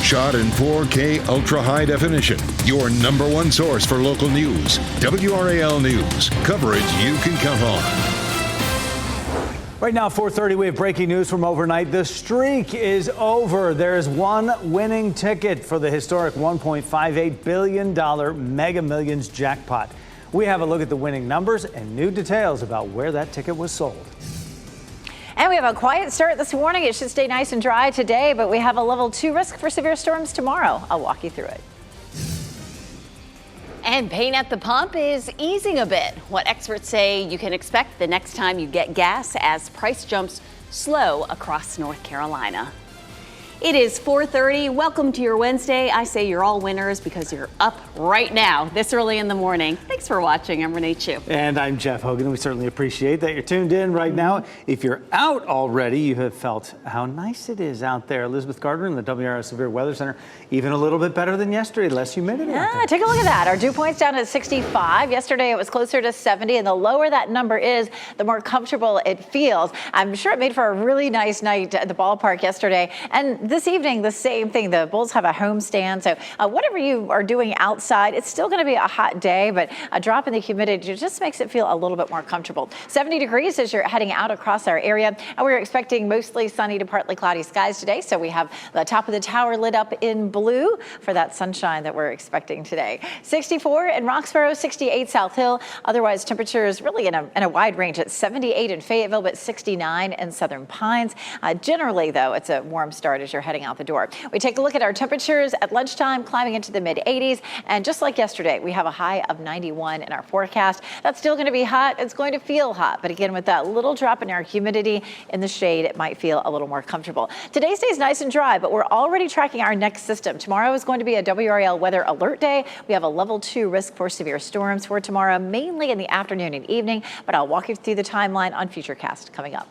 Shot in 4K ultra high definition. Your number one source for local news. WRAL News. Coverage you can count on. Right now, 4:30, we have breaking news from overnight. The streak is over. There is one winning ticket for the historic $1.58 billion Mega Millions jackpot. We have a look at the winning numbers and new details about where that ticket was sold. And we have a quiet start this morning. It should stay nice and dry today, but we have a level 2 risk for severe storms tomorrow. I'll walk you through it. And pain at the pump is easing a bit. What experts say you can expect the next time you get gas as price jumps slow across North Carolina. It is 4:30. Welcome to your Wednesday. I say you're all winners because you're up right now, this early in the morning. Thanks for watching. I'm Renee Chu. And I'm Jeff Hogan. We certainly appreciate that you're tuned in right now. If you're out already, you have felt how nice it is out there. Elizabeth Gardner in the WRAL Severe Weather Center, even a little bit better than yesterday, less humidity. Yeah, take a look at that. Our dew point's down at 65. Yesterday it was closer to 70, and the lower that number is, the more comfortable it feels. I'm sure it made for a really nice night at the ballpark yesterday. And this evening, the same thing. The Bulls have a homestand, so whatever you are doing outside, it's still going to be a hot day, but a drop in the humidity just makes it feel a little bit more comfortable. 70 degrees as you're heading out across our area, and we're expecting mostly sunny to partly cloudy skies today, so we have the top of the tower lit up in blue for that sunshine that we're expecting today. 64 in Roxborough, 68 South Hill. Otherwise, temperatures really in a wide range at 78 in Fayetteville, but 69 in Southern Pines. Generally, though, it's a warm start as you're heading out the door. We take a look at our temperatures at lunchtime, climbing into the mid 80s. And just like yesterday, we have a high of 91 in our forecast. That's still going to be hot. It's going to feel hot. But again, with that little drop in our humidity in the shade, it might feel a little more comfortable. Today stays nice and dry, but we're already tracking our next system. Tomorrow is going to be a WRAL weather alert day. We have a level 2 risk for severe storms for tomorrow, mainly in the afternoon and evening. But I'll walk you through the timeline on Futurecast coming up.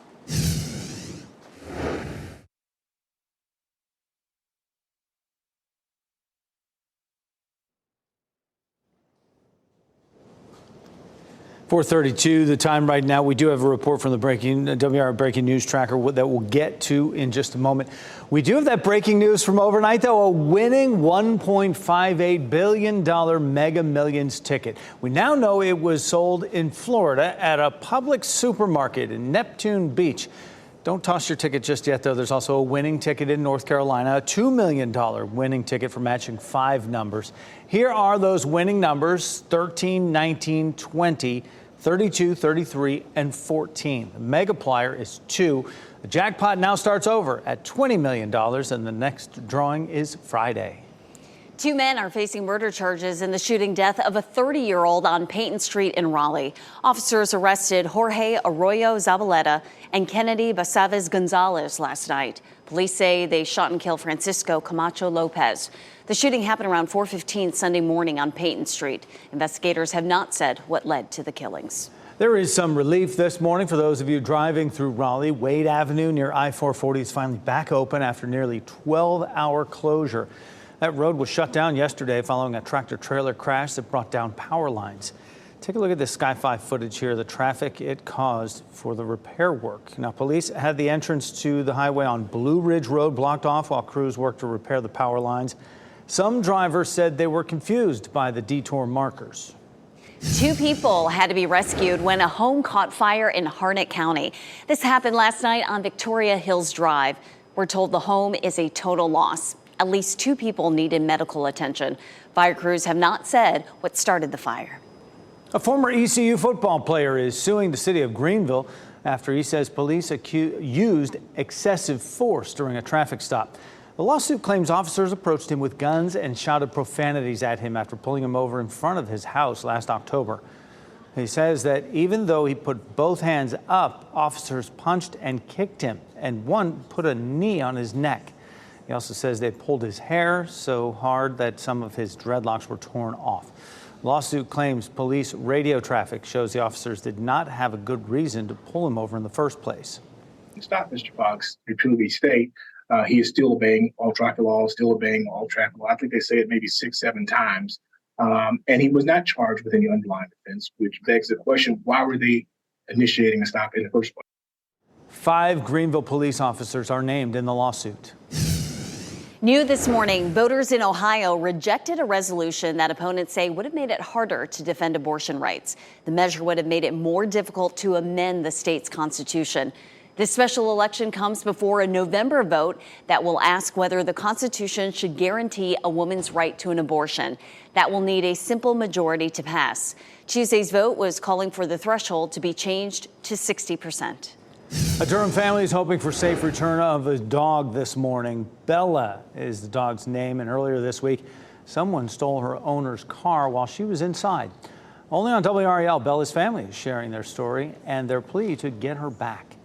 4:32, the time right now. We do have a report from the WRAL breaking news tracker that we'll get to in just a moment. We do have that breaking news from overnight, though, a winning $1.58 billion Mega Millions ticket. We now know it was sold in Florida at a public supermarket in Neptune Beach. Don't toss your ticket just yet, though. There's also a winning ticket in North Carolina, a $2 million winning ticket for matching 5 numbers. Here are those winning numbers: 13, 19, 20, 32, 33, and 14. The Megaplier is 2. The jackpot now starts over at $20 million, and the next drawing is Friday. 2 men are facing murder charges in the shooting death of a 30-year-old on Peyton Street in Raleigh. Officers arrested Jorge Arroyo Zabaleta and Kennedy Basaves Gonzalez last night. Police say they shot and killed Francisco Camacho Lopez. The shooting happened around 4:15 Sunday morning on Peyton Street. Investigators have not said what led to the killings. There is some relief this morning for those of you driving through Raleigh. Wade Avenue near I-440 is finally back open after nearly 12-hour closure. That road was shut down yesterday following a tractor-trailer crash that brought down power lines. Take a look at this Sky 5 footage here, the traffic it caused for the repair work. Now, police had the entrance to the highway on Blue Ridge Road blocked off while crews worked to repair the power lines. Some drivers said they were confused by the detour markers. 2 people had to be rescued when a home caught fire in Harnett County. This happened last night on Victoria Hills Drive. We're told the home is a total loss. At least 2 people needed medical attention. Fire crews have not said what started the fire. A former ECU football player is suing the city of Greenville after he says police used excessive force during a traffic stop. The lawsuit claims officers approached him with guns and shouted profanities at him after pulling him over in front of his house last October. He says that even though he put both hands up, officers punched and kicked him, and one put a knee on his neck. He also says they pulled his hair so hard that some of his dreadlocks were torn off. Lawsuit claims police radio traffic shows the officers did not have a good reason to pull him over in the first place. Stop Mr. Fox, repeatedly state he is still obeying all traffic laws, still obeying all traffic law. I think they say it maybe 6-7 times. And he was not charged with any underlying offense, which begs the question, why were they initiating a stop in the first place? 5 Greenville police officers are named in the lawsuit. New this morning, voters in Ohio rejected a resolution that opponents say would have made it harder to defend abortion rights. The measure would have made it more difficult to amend the state's constitution. This special election comes before a November vote that will ask whether the Constitution should guarantee a woman's right to an abortion. That will need a simple majority to pass. Tuesday's vote was calling for the threshold to be changed to 60%. A Durham family is hoping for safe return of a dog this morning. Bella is the dog's name, and earlier this week, someone stole her owner's car while she was inside. Only on WRAL, Bella's family is sharing their story and their plea to get her back.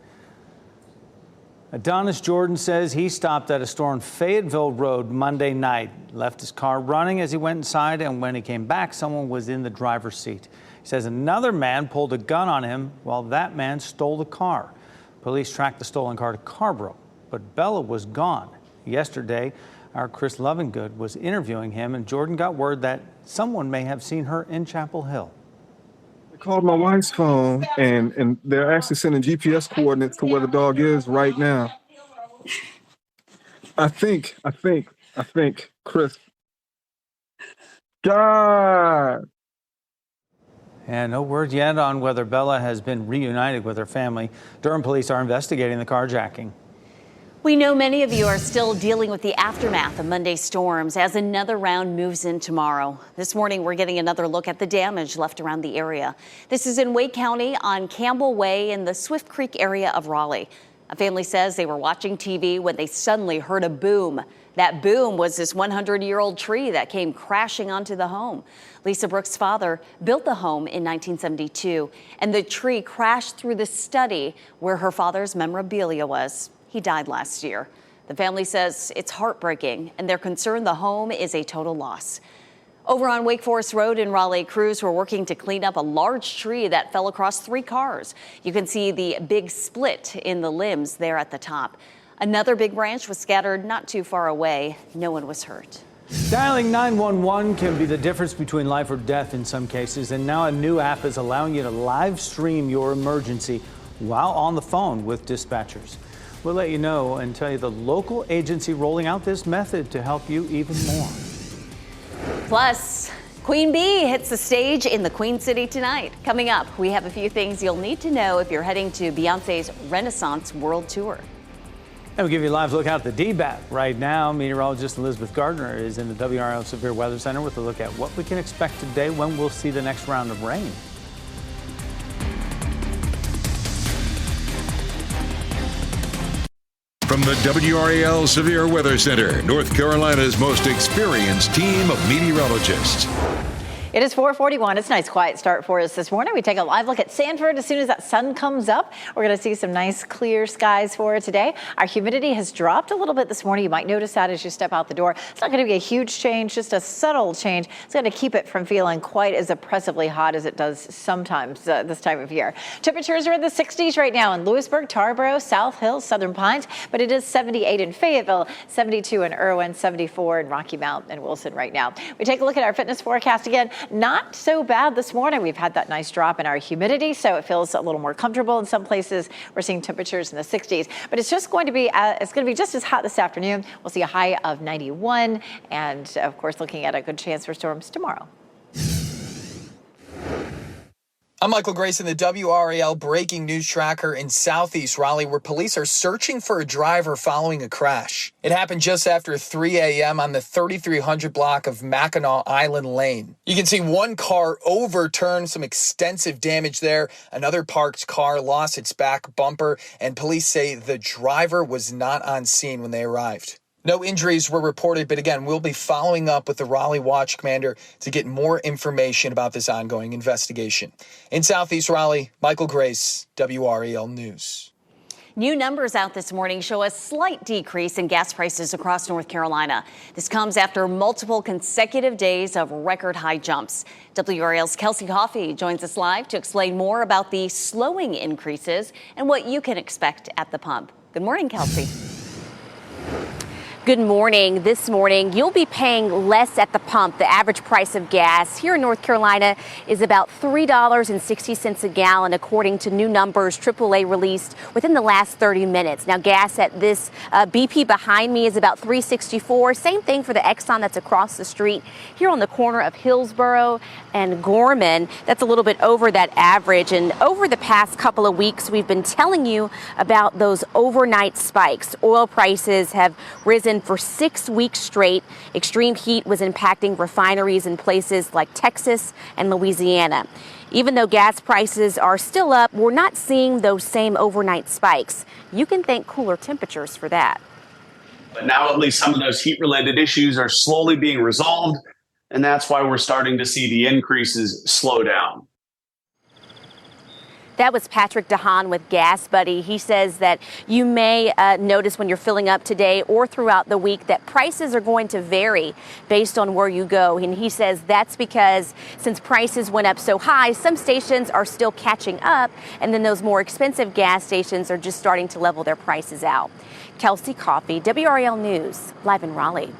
Adonis Jordan says he stopped at a store on Fayetteville Road Monday night, left his car running as he went inside, and when he came back, someone was in the driver's seat. He says another man pulled a gun on him while that man stole the car. Police tracked the stolen car to Carborough, but Bella was gone. Yesterday, our Chris Lovingood was interviewing him, and Jordan got word that someone may have seen her in Chapel Hill. I called my wife's phone, and they're actually sending GPS coordinates to where the dog is right now. I think, Chris. God. And no word yet on whether Bella has been reunited with her family. Durham police are investigating the carjacking. We know many of you are still dealing with the aftermath of Monday's storms as another round moves in tomorrow. This morning, we're getting another look at the damage left around the area. This is in Wake County on Campbell Way in the Swift Creek area of Raleigh. A family says they were watching TV when they suddenly heard a boom. That boom was this 100-year-old tree that came crashing onto the home. Lisa Brooks' father built the home in 1972, and the tree crashed through the study where her father's memorabilia was. He died last year. The family says it's heartbreaking, and they're concerned the home is a total loss. Over on Wake Forest Road in Raleigh, crews were working to clean up a large tree that fell across 3 cars. You can see the big split in the limbs there at the top. Another big branch was scattered not too far away. No one was hurt. Dialing 911 can be the difference between life or death in some cases, and now a new app is allowing you to live stream your emergency while on the phone with dispatchers. We'll let you know and tell you the local agency rolling out this method to help you even more. Plus, Queen Bee hits the stage in the Queen City tonight. Coming up, we have a few things you'll need to know if you're heading to Beyonce's Renaissance World Tour. And we'll give you a live look out at the DBAT. Right now, meteorologist Elizabeth Gardner is in the WRAL Severe Weather Center with a look at what we can expect today, when we'll see the next round of rain. From the WRAL Severe Weather Center, North Carolina's most experienced team of meteorologists. It is 4:41. It's a nice quiet start for us this morning. We take a live look at Sanford. As soon as that sun comes up, we're going to see some nice clear skies for today. Our humidity has dropped a little bit this morning. You might notice that as you step out the door. It's not going to be a huge change, just a subtle change. It's going to keep it from feeling quite as oppressively hot as it does sometimes this time of year. Temperatures are in the 60s right now in Lewisburg, Tarboro, South Hills, Southern Pines, but it is 78 in Fayetteville, 72 in Irwin, 74 in Rocky Mount and Wilson right now. We take a look at our fitness forecast again. Not so bad this morning. We've had that nice drop in our humidity, so it feels a little more comfortable in some places. We're seeing temperatures in the 60s, but it's just going to be just as hot this afternoon. We'll see a high of 91, and of course, looking at a good chance for storms tomorrow. I'm Michael Grayson, the WRAL breaking news tracker in Southeast Raleigh, where police are searching for a driver following a crash. It happened just after 3 a.m. on the 3300 block of Mackinac Island Lane. You can see one car overturned, some extensive damage there. Another parked car lost its back bumper, and police say the driver was not on scene when they arrived. No injuries were reported, but again, we'll be following up with the Raleigh Watch Commander to get more information about this ongoing investigation. In Southeast Raleigh, Michael Grace, WRAL News. New numbers out this morning show a slight decrease in gas prices across North Carolina. This comes after multiple consecutive days of record high jumps. WRAL's Kelsey Coffey joins us live to explain more about the slowing increases and what you can expect at the pump. Good morning, Kelsey. Good morning. This morning, you'll be paying less at the pump. The average price of gas here in North Carolina is about $3.60 a gallon, according to new numbers AAA released within the last 30 minutes. Now, gas at this BP behind me is about $3.64. Same thing for the Exxon that's across the street here on the corner of Hillsborough and Gorman. That's a little bit over that average. And over the past couple of weeks, we've been telling you about those overnight spikes. Oil prices have risen for 6 weeks straight. Extreme heat was impacting refineries in places like Texas and Louisiana. Even though gas prices are still up, we're not seeing those same overnight spikes. You can thank cooler temperatures for that. But now at least some of those heat-related issues are slowly being resolved, and that's why we're starting to see the increases slow down. That was Patrick DeHaan with Gas Buddy. He says that you may notice when you're filling up today or throughout the week that prices are going to vary based on where you go. And he says that's because since prices went up so high, some stations are still catching up, and then those more expensive gas stations are just starting to level their prices out. Kelsey Coffey, WRAL News, live in Raleigh.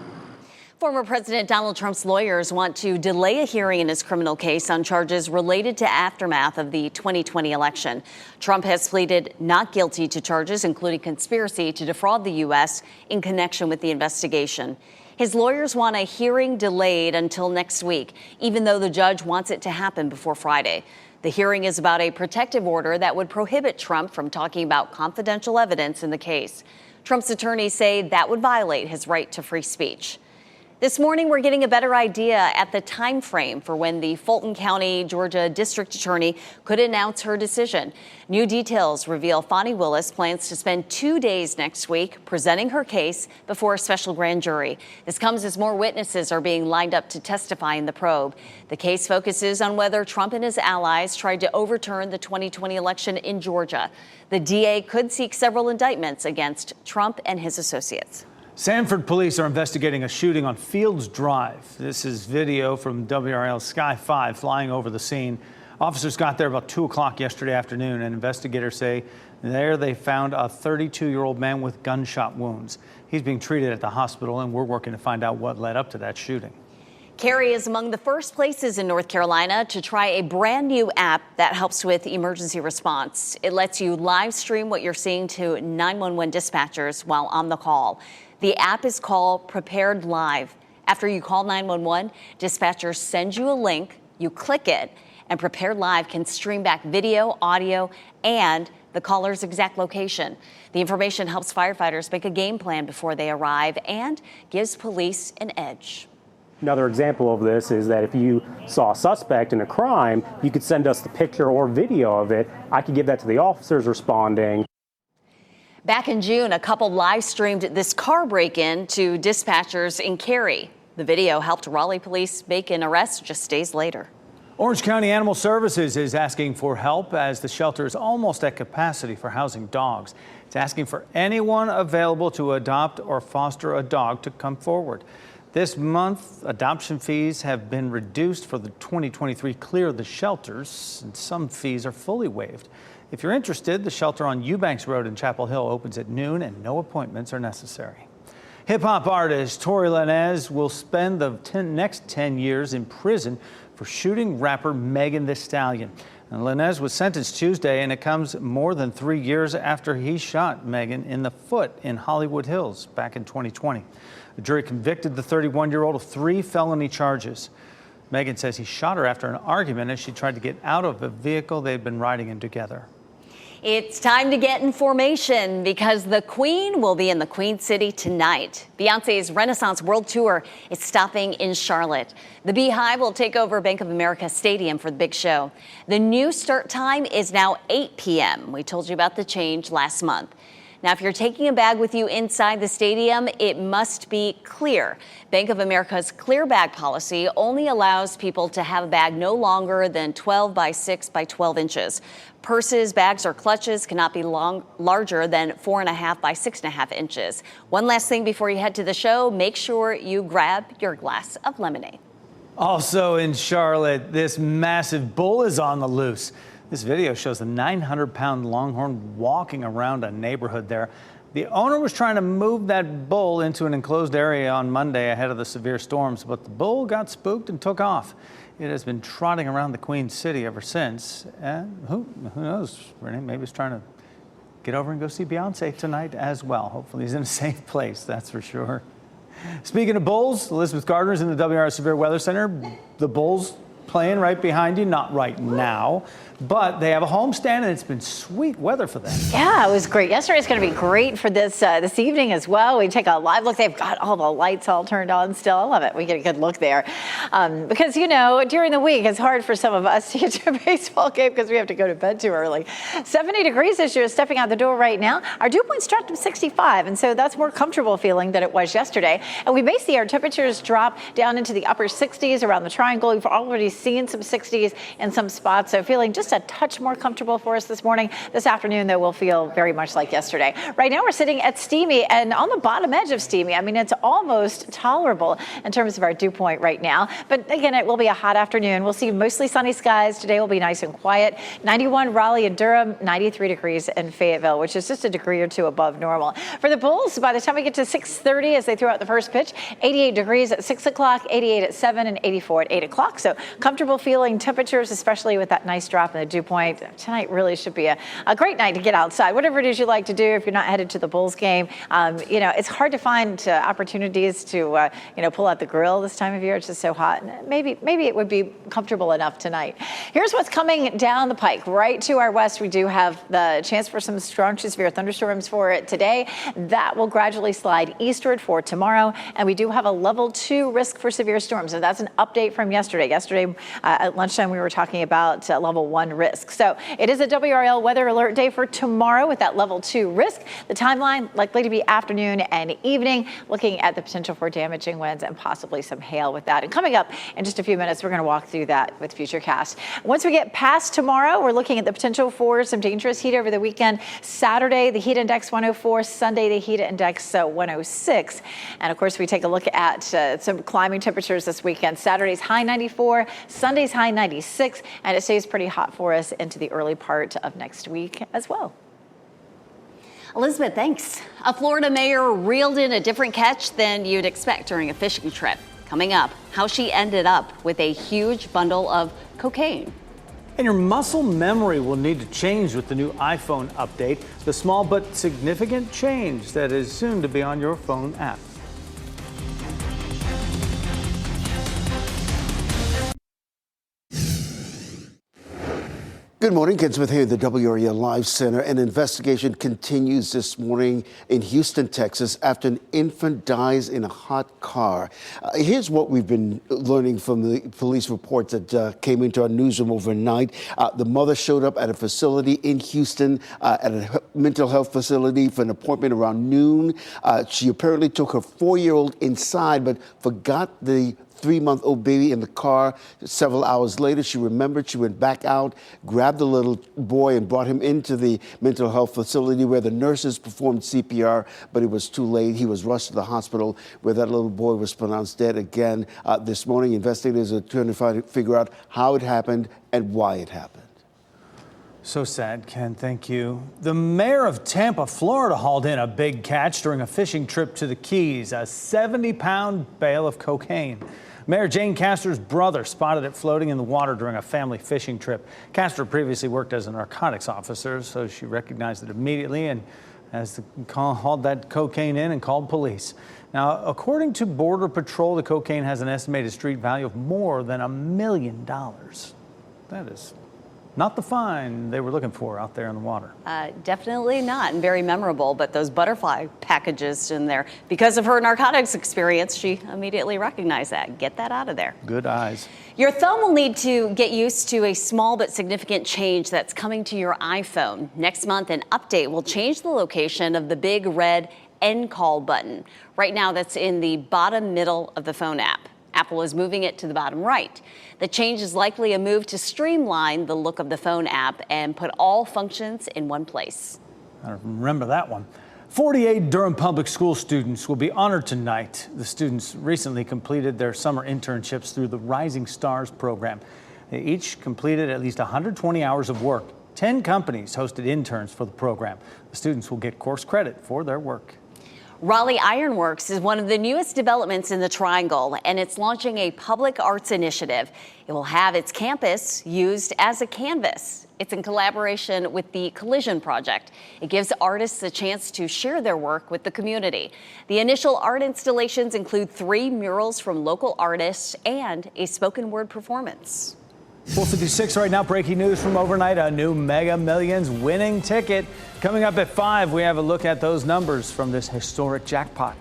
Former President Donald Trump's lawyers want to delay a hearing in his criminal case on charges related to aftermath of the 2020 election. Trump has pleaded not guilty to charges including conspiracy to defraud the U.S. in connection with the investigation. His lawyers want a hearing delayed until next week, even though the judge wants it to happen before Friday. The hearing is about a protective order that would prohibit Trump from talking about confidential evidence in the case. Trump's attorneys say that would violate his right to free speech. This morning, we're getting a better idea at the time frame for when the Fulton County, Georgia District Attorney could announce her decision. New details reveal Fani Willis plans to spend 2 days next week presenting her case before a special grand jury. This comes as more witnesses are being lined up to testify in the probe. The case focuses on whether Trump and his allies tried to overturn the 2020 election in Georgia. The DA could seek several indictments against Trump and his associates. Sanford police are investigating a shooting on Fields Drive. This is video from WRAL Sky 5 flying over the scene. Officers got there about 2 o'clock yesterday afternoon, and investigators say there they found a 32-year-old man with gunshot wounds. He's being treated at the hospital, and we're working to find out what led up to that shooting. Cary is among the first places in North Carolina to try a brand new app that helps with emergency response. It lets you live stream what you're seeing to 911 dispatchers while on the call. The app is called Prepared Live. After you call 911, dispatchers send you a link, you click it, and Prepared Live can stream back video, audio, and the caller's exact location. The information helps firefighters make a game plan before they arrive and gives police an edge. Another example of this is that if you saw a suspect in a crime, you could send us the picture or video of it. I could give that to the officers responding. Back in June, a couple live streamed this car break-in to dispatchers in Cary. The video helped Raleigh police make an arrest just days later. Orange County Animal Services is asking for help as the shelter is almost at capacity for housing dogs. It's asking for anyone available to adopt or foster a dog to come forward. This month, adoption fees have been reduced for the 2023 Clear of the Shelters, and some fees are fully waived. If you're interested, the shelter on Eubanks Road in Chapel Hill opens at noon and no appointments are necessary. Hip-hop artist Tory Lanez will spend the next 10 years in prison for shooting rapper Megan Thee Stallion. And Lanez was sentenced Tuesday, and it comes more than 3 years after he shot Megan in the foot in Hollywood Hills back in 2020. The jury convicted the 31-year-old of 3 felony charges. Megan says he shot her after an argument as she tried to get out of a vehicle they'd been riding in together. It's time to get in formation because the Queen will be in the Queen City tonight. Beyonce's Renaissance World Tour is stopping in Charlotte. The Beehive will take over Bank of America Stadium for the big show. The new start time is now 8 p.m. We told you about the change last month. Now, if you're taking a bag with you inside the stadium, it must be clear. Bank of America's clear bag policy only allows people to have a bag no longer than 12 by 6 by 12 inches. Purses, bags, or clutches cannot be larger than 4.5 by 6.5 inches. One last thing before you head to the show, make sure you grab your glass of lemonade. Also in Charlotte, this massive bull is on the loose. This video shows a 900-pound longhorn walking around a neighborhood there. The owner was trying to move that bull into an enclosed area on Monday ahead of the severe storms, but the bull got spooked and took off. It has been trotting around the Queen City ever since. And who knows, Renee, maybe he's trying to get over and go see Beyonce tonight as well. Hopefully he's in a safe place, that's for sure. Speaking of bulls, Elizabeth Gardner's in the WRAL Severe Weather Center. The bulls playing right behind you, not right now, but they have a homestand and it's been sweet weather for them. Yeah, it was great. Yesterday is going to be great for this evening as well. We take a live look. They've got all the lights all turned on still. I love it. We get a good look there. Because, you know, during the week, it's hard for some of us to get to a baseball game because we have to go to bed too early. 70 degrees this year, stepping out the door right now. Our dew point's dropped to 65, and so that's more comfortable feeling than it was yesterday. And we may see our temperatures drop down into the upper 60s around the triangle. We've already seen some 60s in some spots, so feeling just a touch more comfortable for us this morning. This afternoon, though, will feel very much like yesterday. Right now, we're sitting at steamy and on the bottom edge of steamy. I mean, it's almost tolerable in terms of our dew point right now. But again, it will be a hot afternoon. We'll see mostly sunny skies. Today will be nice and quiet. 91 Raleigh and Durham, 93 degrees in Fayetteville, which is just a degree or two above normal. For the Bulls, by the time we get to 6:30 as they throw out the first pitch, 88 degrees at 6 o'clock, 88 at 7, and 84 at 8 o'clock. So comfortable feeling temperatures, especially with that nice drop in the dew point. Tonight really should be a great night to get outside. Whatever it is you like to do, if you're not headed to the Bulls game, you know, it's hard to find opportunities to, you know, pull out the grill this time of year. It's just so hot. Maybe it would be comfortable enough tonight. Here's what's coming down the pike. Right to our west, we do have the chance for some strong to severe thunderstorms for it today. That will gradually slide eastward for tomorrow. And we do have a level 2 risk for severe storms. And that's an update from yesterday. Yesterday at lunchtime, we were talking about level 1 risk. So it is a WRAL weather alert day for tomorrow with that level 2 risk. The timeline likely to be afternoon and evening, looking at the potential for damaging winds and possibly some hail with that. And coming up in just a few minutes, we're going to walk through that with Futurecast. Once we get past tomorrow, we're looking at the potential for some dangerous heat over the weekend. Saturday, the heat index 104. Sunday, the heat index 106. And of course, we take a look at some climbing temperatures this weekend. Saturday's high 94, Sunday's high 96, and it stays pretty hot for us into the early part of next week as well. Elizabeth, thanks. A Florida mayor reeled in a different catch than you'd expect during a fishing trip. Coming up, how she ended up with a huge bundle of cocaine. And your muscle memory will need to change with the new iPhone update, the small but significant change that is soon to be on your phone app. Good morning. Ken Smith here at the WRAL Live Center. An investigation continues this morning in Houston, Texas, after an infant dies in a hot car. Here's what we've been learning from the police reports that came into our newsroom overnight. The mother showed up at a facility in Houston, at a mental health facility for an appointment around noon. She apparently took her 4-year-old inside, but forgot the 3-month-old baby in the car. Several hours later, she remembered. She went back out, grabbed the little boy and brought him into the mental health facility where the nurses performed CPR, but it was too late. He was rushed to the hospital where that little boy was pronounced dead again. This morning, investigators are trying to figure out how it happened and why it happened. So sad, Ken. Thank you. The mayor of Tampa, Florida, hauled in a big catch during a fishing trip to the Keys, a 70-pound bale of cocaine. Mayor Jane Castor's brother spotted it floating in the water during a family fishing trip. Castor previously worked as a narcotics officer, so she recognized it immediately and hauled that cocaine in and called police. Now, according to Border Patrol, the cocaine has an estimated street value of more than $1 million. That is not the find they were looking for out there in the water. Definitely not, and very memorable, but those butterfly packages in there. Because of her narcotics experience, she immediately recognized that. Get that out of there. Good eyes. Your thumb will need to get used to a small but significant change that's coming to your iPhone. Next month, an update will change the location of the big red end call button. Right now, that's in the bottom middle of the phone app. Apple is moving it to the bottom right. The change is likely a move to streamline the look of the phone app and put all functions in one place. I remember that one. 48 Durham Public School students will be honored tonight. The students recently completed their summer internships through the Rising Stars program. They each completed at least 120 hours of work. 10 companies hosted interns for the program. The students will get course credit for their work. Raleigh Ironworks is one of the newest developments in the Triangle, and it's launching a public arts initiative. It will have its campus used as a canvas. It's in collaboration with the Collision Project. It gives artists a chance to share their work with the community. The initial art installations include 3 murals from local artists and a spoken word performance. 4:56 right now. Breaking news from overnight. A new Mega Millions winning ticket. Coming up at 5, we have a look at those numbers from this historic jackpot.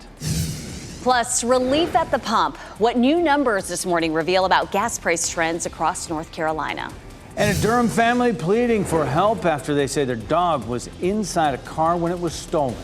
Plus, relief at the pump. What new numbers this morning reveal about gas price trends across North Carolina. And a Durham family pleading for help after they say their dog was inside a car when it was stolen.